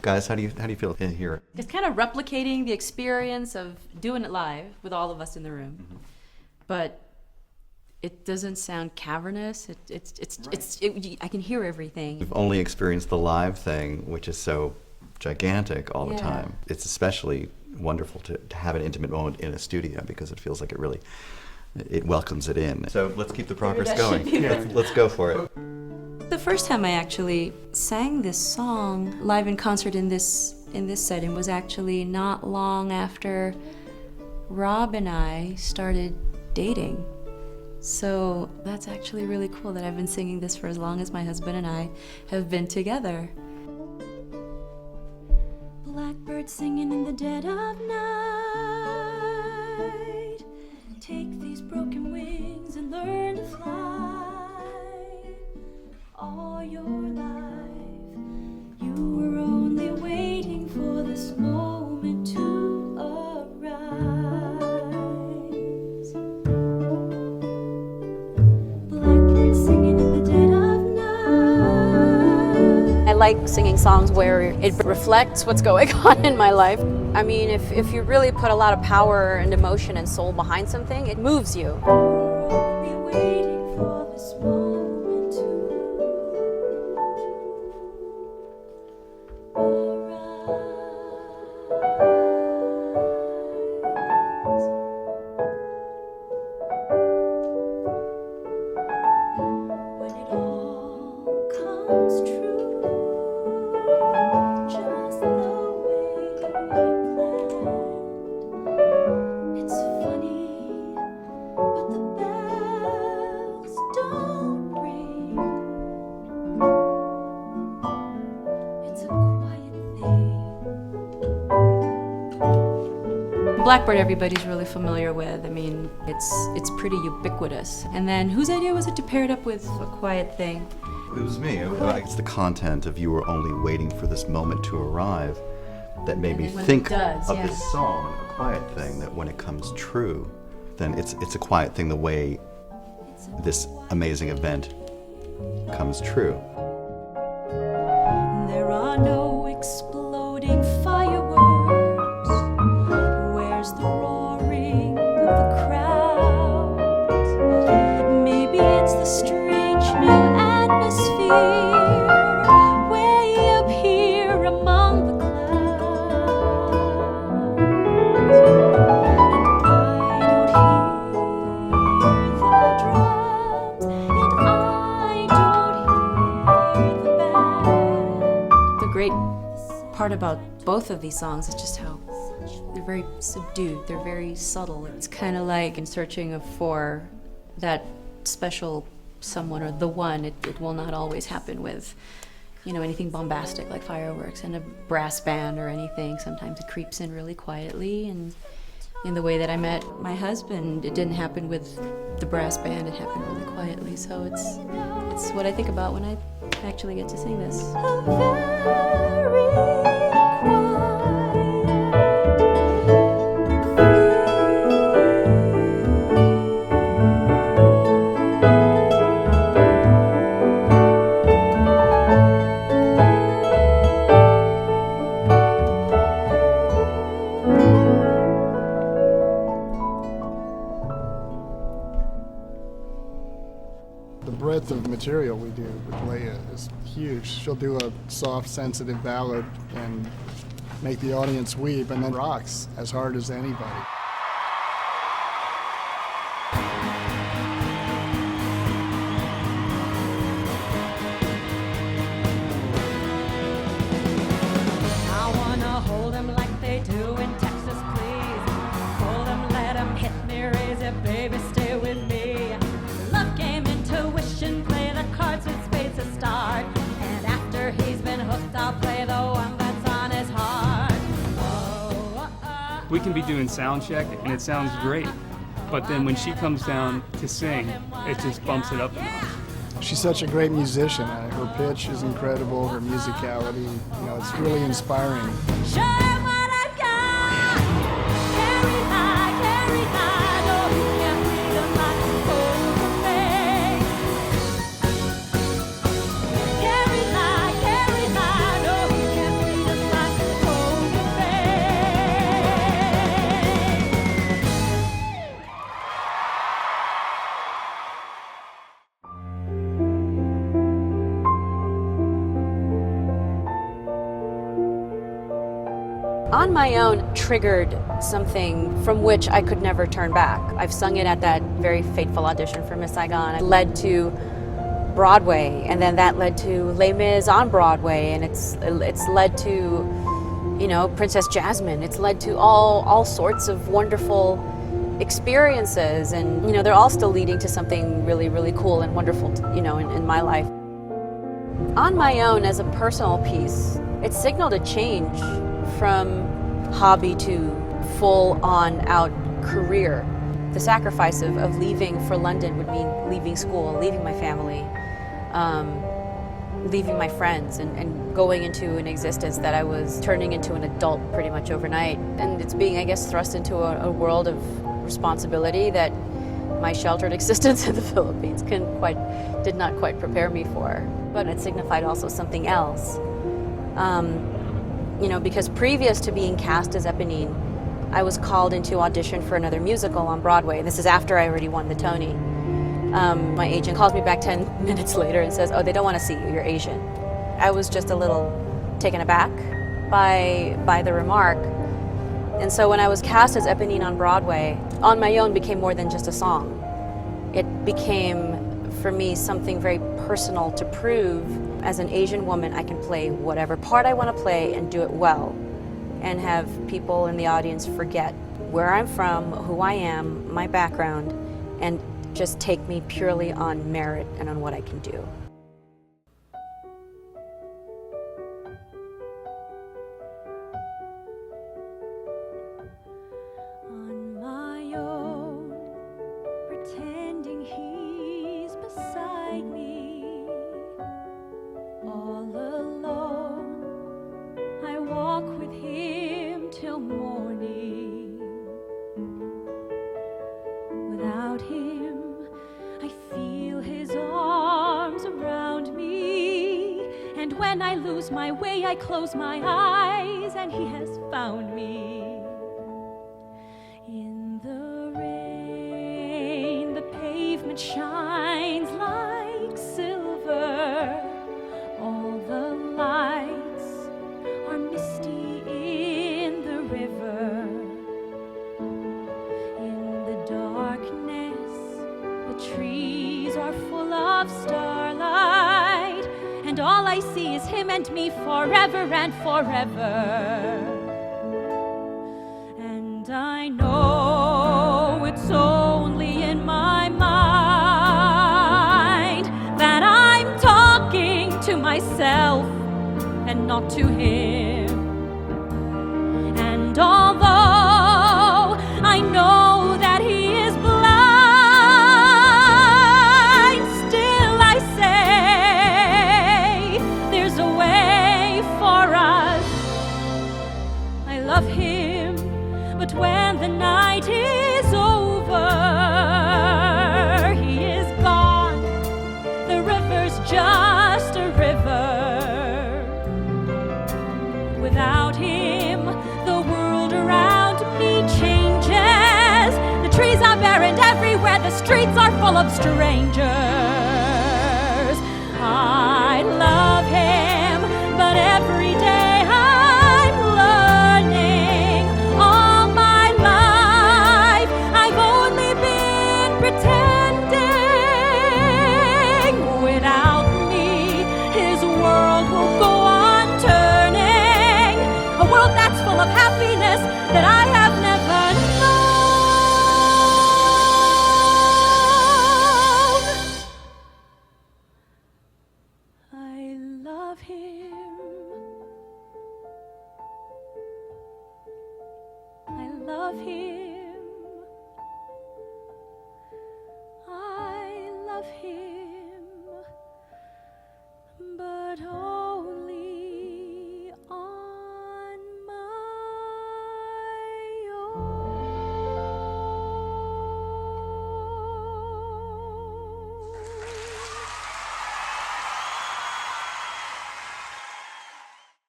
Guys, how do you feel in here? It's kind of replicating the experience of doing it live with all of us in the room, but it doesn't sound cavernous. I can hear everything. We've only experienced the live thing, which is so gigantic all the time. It's especially wonderful to have an intimate moment in a studio because it feels like it welcomes it in. So let's keep the progress going. Let's go for it. The first time I actually sang this song live in concert in this setting was actually not long after Rob and I started dating. So that's actually really cool that I've been singing this for as long as my husband and I have been together. Blackbird singing in the dead of night. Take these broken wings and learn to fly. All your life, you were only waiting for this moment to arise. Blackbird singing in the dead of night. I like singing songs where it reflects what's going on in my life. I mean, if you really put a lot of power and emotion and soul behind something, it moves you. You're only waiting for this moment. Blackbird everybody's really familiar with. I mean, it's pretty ubiquitous. And then whose idea was it to pair it up with A Quiet Thing? It was me. It's the content of "You Were Only Waiting for This Moment to Arrive" that made me think of this song, "A Quiet Thing," that when it comes true, then it's a quiet thing the way this amazing event comes true. There are no exploding fireworks. Where's the roaring of the crowd? Maybe it's the strange new atmosphere way up here among the clouds. And I don't hear the drums, and I don't hear the band. The great part about both of these songs is just how they're very subdued, they're very subtle. It's kind of like in searching for that special someone or the one. It will not always happen with, anything bombastic like fireworks and a brass band or anything. Sometimes it creeps in really quietly, and in the way that I met my husband, it didn't happen with the brass band, it happened really quietly. So it's what I think about when I actually get to sing this. The breadth of material we do with Lea is huge. She'll do a soft, sensitive ballad and make the audience weep, and then rocks as hard as anybody. I wanna hold him like they do in Texas, please. Hold him, let him hit me, raise it, baby, stay with me. Love game, intuition, play the cards with spades to start. And after he's been hooked, I'll play the one that's on his heart. We can be doing sound check and it sounds great, but then when she comes down to sing, it just bumps it up a notch. She's such a great musician. Her pitch is incredible, her musicality, it's really inspiring. Show him what I got. Carry my, no, he can't read a lot over me. Carry my, no, he can't read a lot. On My Own triggered something from which I could never turn back. I've sung it at that very fateful audition for Miss Saigon. It led to Broadway, and then that led to Les Mis on Broadway, and it's led to, you know, Princess Jasmine. It's led to all sorts of wonderful experiences, and you know, they're all still leading to something really, really cool and wonderful, you know, in my life. On My Own, as a personal piece, it signaled a change from hobby to full-on out career. The sacrifice of leaving for London would mean leaving school, leaving my family, leaving my friends, and going into an existence that I was turning into an adult pretty much overnight. And it's being, I guess, thrust into a world of responsibility that my sheltered existence in the Philippines did not quite prepare me for. But it signified also something else. You know, because previous to being cast as Eponine, I was called into audition for another musical on Broadway. This is after I already won the Tony. My agent calls me back 10 minutes later and says, "Oh, they don't want to see you, you're Asian." I was just a little taken aback by the remark. And so when I was cast as Eponine on Broadway, On My Own became more than just a song. It became, for me, something very personal to prove. As an Asian woman, I can play whatever part I want to play and do it well, and have people in the audience forget where I'm from, who I am, my background, and just take me purely on merit and on what I can do. On my own, pretending he's beside me, all alone, I walk with him till morning. Without him, I feel his arms around me, and when I lose my way, I close my eyes, and he has found me. In the rain, the pavement shines like silver. All the lights are misty in the river. In the darkness, the trees are full of starlight, and all I see is him and me forever and forever. And I know it's only in my mind that I'm talking to myself and not to him. And although I know that he is blind, still I say there's a way for us. I love him, but when the night is over, he is gone. The river's just a river. Without him, the world around me changes. The trees are bare and everywhere the streets are full of strangers. I love him, but every day I'm learning. All my life I've only been pretending. Without me, his world will go on turning. A world that's full of happiness that I have never known. I love him. I love him.